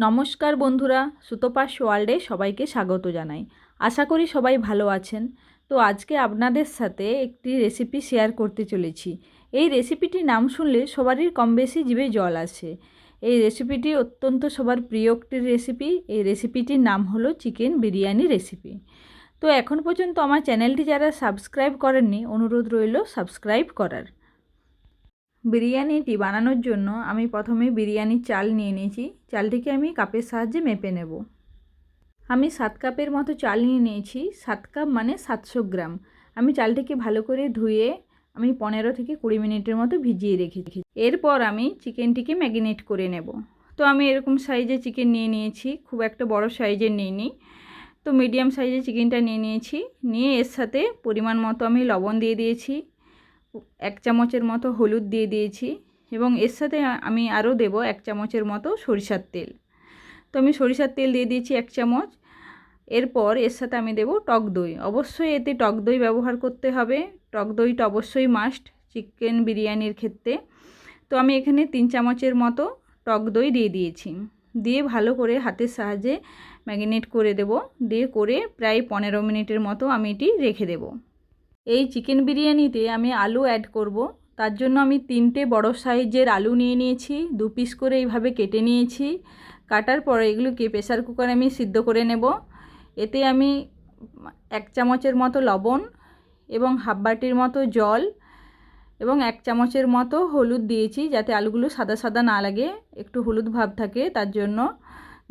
নমস্কার বন্ধুরা, সুতোপাস ওয়ার্ল্ডে সবাইকে স্বাগত জানাই। আশা করি সবাই ভালো আছেন। তো আজকে আপনাদের সাথে একটি রেসিপি শেয়ার করতে চলেছি। এই রেসিপিটির নাম শুনলে সবারই কম বেশি জিভে জল আসে। এই রেসিপিটি অত্যন্ত সবার প্রিয় একটি রেসিপি। এই রেসিপিটির নাম হলো চিকেন বিরিয়ানি রেসিপি। তো এখন পর্যন্ত আমার চ্যানেলটি যারা সাবস্ক্রাইব করেননি, অনুরোধ রইল সাবস্ক্রাইব করার। বিরিয়ানিটি বানানোর জন্য আমি প্রথমে বিরিয়ানির চাল নিয়ে নিয়েছি। চালটিকে আমি কাপের সাহায্যে মেপে নেব। আমি 7 কাপের মতো চাল নিয়ে নিয়েছি। 7 কাপ মানে 700 গ্রাম। আমি চালটিকে ভালো করে ধুয়ে আমি 15 থেকে 20 মিনিটের মতো ভিজিয়ে রেখেছি। এরপর আমি চিকেনটিকে ম্যারিনেট করে নেব। তো আমি এরকম সাইজের চিকেন নিয়ে নিয়েছি, খুব একটা বড় সাইজের নিইনি। তো মিডিয়াম সাইজের চিকেনটা নিয়ে নিয়েছি। নিয়ে এর সাথে পরিমাণ মতো আমি লবণ দিয়ে দিয়েছি, 1 চামচের মতো হলুদ দিয়ে দিয়েছি এবং এর সাথে আমি আরও দেব 1 চামচের মতো সরিষার তেল। তো আমি সরিষার তেল দিয়ে দিয়েছি 1 চামচ। এরপর এর সাথে আমি দেব টক দই। অবশ্যই এতে টক দই ব্যবহার করতে হবে। টক দইটা অবশ্যই মাস্ট চিকেন বিরিয়ানির ক্ষেত্রে। তো আমি এখানে 3 চামচের মতো টক দই দিয়ে দিয়েছি। দিয়ে ভালো করে হাতের সাহায্যে ম্যারিনেট করে দেব। দিয়ে করে প্রায় 15 মিনিটের মতো আমি এটি রেখে দেব। এই চিকেন বিরিয়ানিতে আমি আলু অ্যাড করব। তার জন্য আমি 3টে বড় সাইজের আলু নিয়ে নিয়েছি, 2 পিস করে এইভাবে কেটে নিয়েছি। কাটার পর এগুলোকে প্রেসার কুকারে আমি সিদ্ধ করে নেব। এতে আমি 1 চামচের মতো লবণ এবং হাফ বাটির মতো জল এবং 1 চামচের মতো হলুদ দিয়েছি, যাতে আলুগুলো সাদা সাদা না লাগে, একটু হলুদ ভাব থাকে তার জন্য।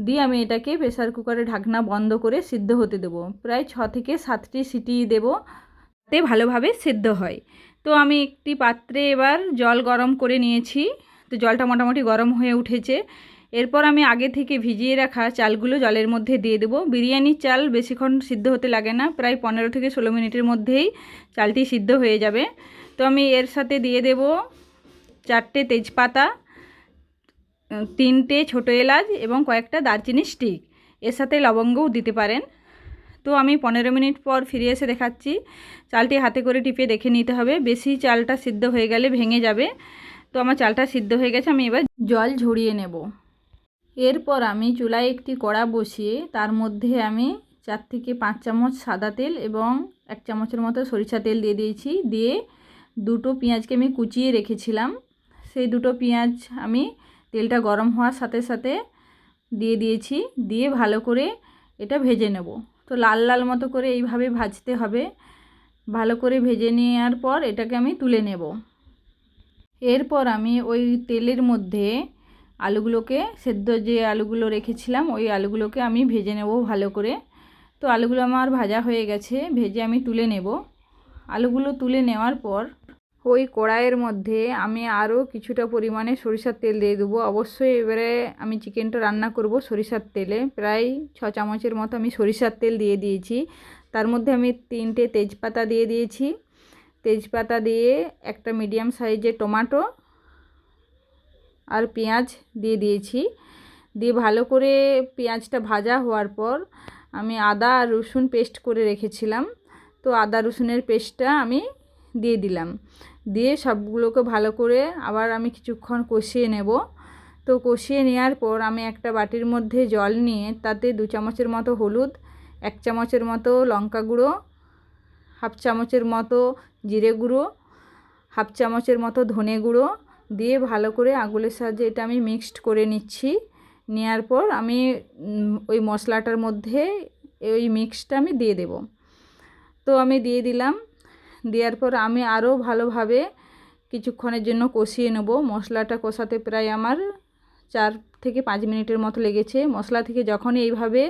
দিয়ে আমি এটাকে প্রেসার কুকারে ঢাকনা বন্ধ করে সিদ্ধ হতে দেব। প্রায় 6 থেকে 7টি সিটি দেব, তে ভালোভাবে সিদ্ধ হয়। তো আমি একটি পাত্রে এবার জল গরম করে নিয়েছি। তো জলটা মোটামুটি গরম হয়ে উঠেছে। এরপর আমি আগে থেকে ভিজিয়ে রাখা চালগুলো জলের মধ্যে দিয়ে দেবো। বিরিয়ানির চাল বেশিক্ষণ সিদ্ধ হতে লাগে না, প্রায় 15 থেকে 16 মিনিটের মধ্যেই চালটি সিদ্ধ হয়ে যাবে। তো আমি এর সাথে দিয়ে দেব 4টে তেজপাতা, 3টে ছোটো এলাচ এবং কয়েকটা দারচিনি স্টিক। এর সাথে লবঙ্গও দিতে পারেন। তো আমি 15 মিনিট পর ফিরে এসে দেখাচ্ছি। চালটি হাতে করে টিপে দেখে নিতে হবে, বেশি চালটা সিদ্ধ হয়ে গেলে ভেঙে যাবে। তো আমার চালটা সিদ্ধ হয়ে গেছে, আমি এবার জল ঝরিয়ে নেব। এরপর আমি চুলায় একটি কড়া বসিয়ে তার মধ্যে আমি 4 থেকে 5 চামচ সাদা তেল এবং 1 চামচের মতো সরিষা তেল দিয়ে দিয়েছি। দিয়ে 2টো পেঁয়াজকে আমি কুচিয়ে রেখেছিলাম, সেই 2টো পেঁয়াজ আমি তেলটা গরম হওয়ার সাথে সাথে দিয়ে দিয়েছি। দিয়ে ভালো করে এটা ভেজে নেব। তো লাল লাল মতো করে এইভাবে ভাজতে হবে। ভালো করে ভেজে নেওয়ার পর এটাকে আমি তুলে নেব। এরপর আমি ওই তেলের মধ্যে আলুগুলোকে, সেদ্ধ যে আলুগুলো রেখেছিলাম ওই আলুগুলোকে আমি ভেজে নেব ভালো করে। তো আলুগুলো আমার ভাজা হয়ে গেছে, ভেজে আমি তুলে নেব। আলুগুলো তুলে নেওয়ার পর ওই কড়াইয়ের মধ্যে আমি আরও কিছুটা পরিমাণে সরিষার তেল দিয়ে দেবো। অবশ্যই এবারে আমি চিকেনটা রান্না করব সরিষার তেলে। প্রায় 6 চামচের মতো আমি সরিষার তেল দিয়ে দিয়েছি। তার মধ্যে আমি 3টে তেজপাতা দিয়ে দিয়েছি। তেজপাতা দিয়ে একটা মিডিয়াম সাইজের টমেটো আর পেঁয়াজ দিয়ে দিয়েছি। দিয়ে ভালো করে পেঁয়াজটা ভাজা হওয়ার পর আমি আদা আর রসুন পেস্ট করে রেখেছিলাম, তো আদা রসুনের পেস্টটা আমি দিয়ে দিলাম। দিয়ে সবগুলোকে ভালো করে আবার আমি কিছুক্ষণ কষিয়ে নেব। তো কষিয়ে নেওয়ার পর আমি একটা বাটির মধ্যে জল নিয়ে তাতে 2 চামচের মতো হলুদ, 1 চামচের মতো লঙ্কা গুঁড়ো, হাফ চামচের মতো জিরে গুঁড়ো, হাফ চামচের মতো ধনে গুঁড়ো দিয়ে ভালো করে আঙুলের সাহায্যে এটা আমি মিক্সড করে নিচ্ছি। নেওয়ার পর আমি ওই মশলাটার মধ্যে ওই মিক্সটা আমি দিয়ে দেব। তো আমি দিয়ে দিলাম। দেওয়ার পর আমি আরও ভালোভাবে কিছুক্ষণের জন্য কষিয়ে নেব। মশলাটা কষাতে প্রায় আমার 4 থেকে 5 মিনিটের মতো লেগেছে। মশলা থেকে যখন এইভাবে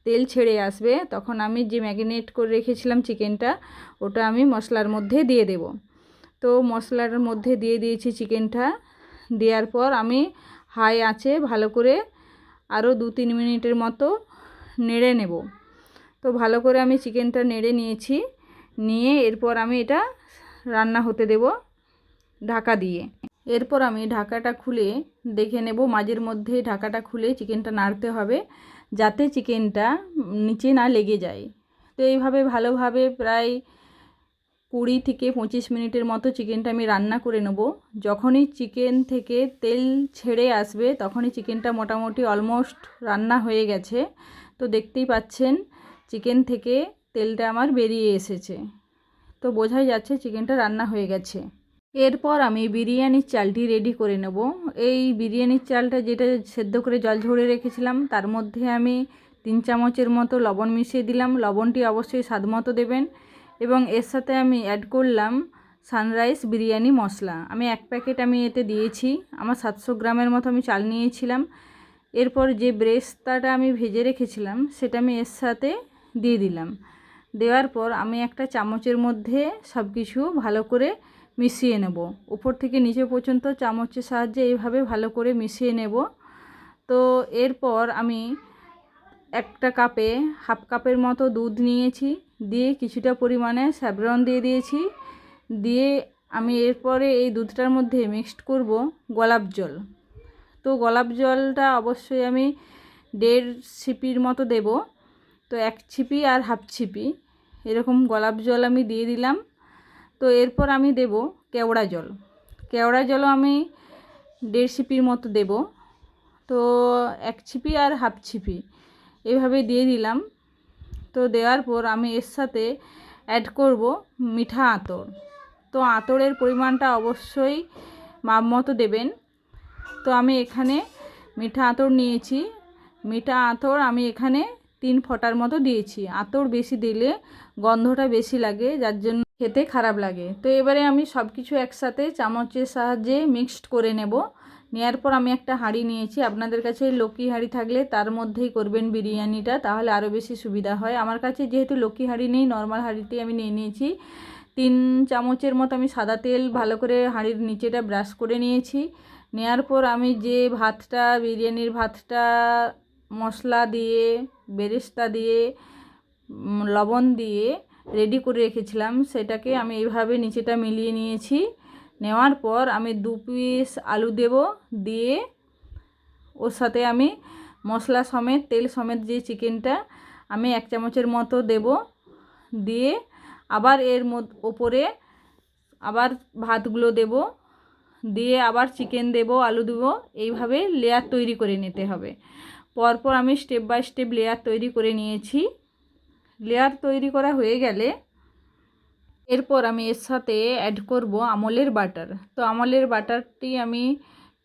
তেল ছেড়ে আসবে তখন আমি যে ম্যারিনেট করে রেখেছিলাম চিকেনটা, ওটা আমি মশলার মধ্যে দিয়ে দেব। তো মশলার মধ্যে দিয়ে দিয়েছি চিকেনটা। দেওয়ার পর আমি হাই আঁচে ভালো করে আরও 2-3 মিনিটের মতো নেড়ে নেব। তো ভালো করে আমি চিকেনটা নেড়ে নিয়েছি। নিয়ে এরপর আমি এটা রান্না হতে দেব ঢাকা দিয়ে। এরপর আমি ঢাকাটা খুলে দেখে নেব, মাঝের মধ্যে ঢাকাটা খুলে চিকেনটা নাড়তে হবে যাতে চিকেনটা নিচে না লেগে যায়। তো এইভাবে ভালোভাবে প্রায় 20 থেকে 25 মিনিটের মতো চিকেনটা আমি রান্না করে নেব। যখনই চিকেন থেকে তেল ছেড়ে আসবে তখনই চিকেনটা মোটামুটি অলমোস্ট রান্না হয়ে গেছে। তো দেখতেই পাচ্ছেন চিকেন থেকে তেলটা আমার বেরিয়ে এসেছে, তো বোঝাই যাচ্ছে চিকেনটা রান্না হয়ে গেছে। এরপর আমি বিরিয়ানির চালটি রেডি করে নেব। এই বিরিয়ানির চালটা যেটা সেদ্ধ করে জল ঝরিয়ে রেখেছিলাম তার মধ্যে আমি 3 চামচের মতো লবণ মিশিয়ে দিলাম। লবণটি অবশ্যই স্বাদ মতো দেবেন। এবং এর সাথে আমি অ্যাড করলাম সানরাইজ বিরিয়ানি মশলা। আমি 1 প্যাকেট আমি এতে দিয়েছি। আমার 700 গ্রামের মতো আমি চাল নিয়েছিলাম। এরপর যে ব্রেস্তাটা আমি ভেজে রেখেছিলাম সেটা আমি এর সাথে দিয়ে দিলাম। দেওয়ার পর আমি একটা চামচের মধ্যে সব কিছু ভালো করে মিশিয়ে নেব। উপর থেকে নিচে পর্যন্ত চামচের সাহায্যে এইভাবে ভালো করে মিশিয়ে নেব। তো এরপর আমি একটা কাপে হাফ কাপের মতো দুধ নিয়েছি, দিয়ে কিছুটা পরিমাণে স্যাফরন দিয়ে দিয়েছি। দিয়ে আমি এরপরে এই দুধটার মধ্যে মিক্সড করব গোলাপ জল। তো গোলাপ জলটা অবশ্যই আমি 1.5 ছিপির মতো দেব। তো 1 ছিপি আর হাফ ছিপি এরকম গোলাপ জল আমি দিয়ে দিলাম। তো এরপর আমি দেব কেওড়া জল। কেওড়া জলও আমি 1.5 ছিপির মতো দেব। তো 1 ছিপি আর হাফ ছিপি এভাবে দিয়ে দিলাম। তো দেওয়ার পর আমি এর সাথে অ্যাড করব মিঠা আতর। তো আতরের পরিমাণটা অবশ্যই মাপ মতো দেবেন। তো আমি এখানে মিঠা আতর নিয়েছি। মিঠা আতর আমি এখানে 3 ফোঁটার মতো দিয়েছি। আতর বেশি দিলে গন্ধটা বেশি লাগে, যার জন্য খেতে খারাপ লাগে। তো এবারে আমি সব কিছু একসাথে চামচের সাহায্যে মিক্সড করে নেব। নেওয়ার পর আমি একটা হাঁড়ি নিয়েছি। আপনাদের কাছে লক্ষ্মী হাঁড়ি থাকলে তার মধ্যেই করবেন বিরিয়ানিটা, তাহলে আরও বেশি সুবিধা হয়। আমার কাছে যেহেতু লক্ষ্মী হাঁড়ি নেই, নর্মাল হাঁড়িতেই আমি নিয়ে নিয়েছি। 3 চামচের মতো আমি সাদা তেল ভালো করে হাঁড়ির নিচেটা ব্রাশ করে নিয়েছি। নেওয়ার পর আমি যে ভাতটা, বিরিয়ানির ভাতটা মশলা দিয়ে, বেরেস্তা দিয়ে, লবণ দিয়ে রেডি করে রেখেছিলাম, সেটাকে আমি এইভাবে নিচেটা মিলিয়ে নিয়েছি। নেওয়ার পর আমি 2 পিস আলু দেব। দিয়ে ওর সাথে আমি মশলা সমেত, তেল সমেত যে চিকেনটা আমি 1 চামচের মতো দেব। দিয়ে আবার এর ওপরে আবার ভাতগুলো দেব। দিয়ে আবার চিকেন দেব, আলু দেব। এইভাবে লেয়ার তৈরি করে নিতে হবে। পরপর আমি স্টেপ বাই স্টেপ লেয়ার তৈরি করে নিয়েছি। লেয়ার তৈরি করা হয়ে গেলে এরপর আমি এর সাথে অ্যাড করব আমলের বাটার। তো আমলের বাটারটি আমি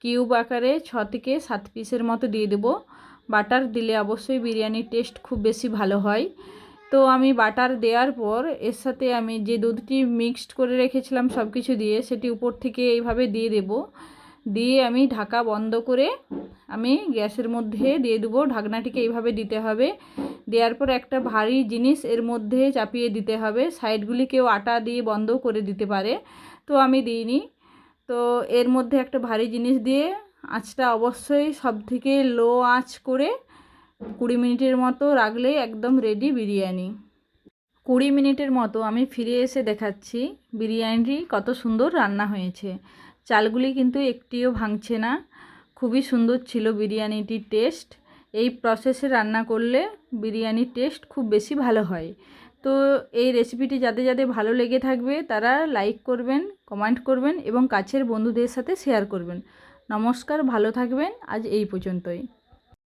কিউব আকারে 6 থেকে 7 পিসের মতো দিয়ে দেব। বাটার দিলে অবশ্যই বিরিয়ানির টেস্ট খুব বেশি ভালো হয়। তো আমি বাটার দেওয়ার পর এর সাথে আমি যে দুধটি মিক্সড করে রেখেছিলাম সব কিছু দিয়ে, সেটি উপর থেকে এইভাবে দিয়ে দেব। দিয়ে আমি ঢাকা বন্ধ করে আমি গ্যাসের মধ্যে দিয়ে দেবো। ঢাকনাটিকে এইভাবে দিতে হবে। দেওয়ার পর একটা ভারী জিনিস এর মধ্যে চাপিয়ে দিতে হবে। সাইডগুলি কেউ আটা দিয়ে বন্ধ করে দিতে পারে, তো আমি দিইনি। তো এর মধ্যে একটা ভারী জিনিস দিয়ে আঁচটা অবশ্যই সব থেকে লো আঁচ করে 20 মিনিটের মতো রাখলে একদম রেডি বিরিয়ানি। 20 মিনিটের মতো আমি ফিরে এসে দেখাচ্ছি বিরিয়ানিটি কত সুন্দর রান্না হয়েছে। চালগুলি কিন্তু একটিও ভাঙছে না। খুবই সুন্দর ছিল বিরিয়ানিটির টেস্ট। এই প্রসেসে রান্না করলে বিরিয়ানির টেস্ট খুব বেশি ভালো হয়। তো এই রেসিপিটি যাদের যাদের ভালো লেগে থাকবে তারা লাইক করবেন, কমেন্ট করবেন এবং কাছের বন্ধুদের সাথে শেয়ার করবেন। নমস্কার, ভালো থাকবেন। আজ এই পর্যন্তই।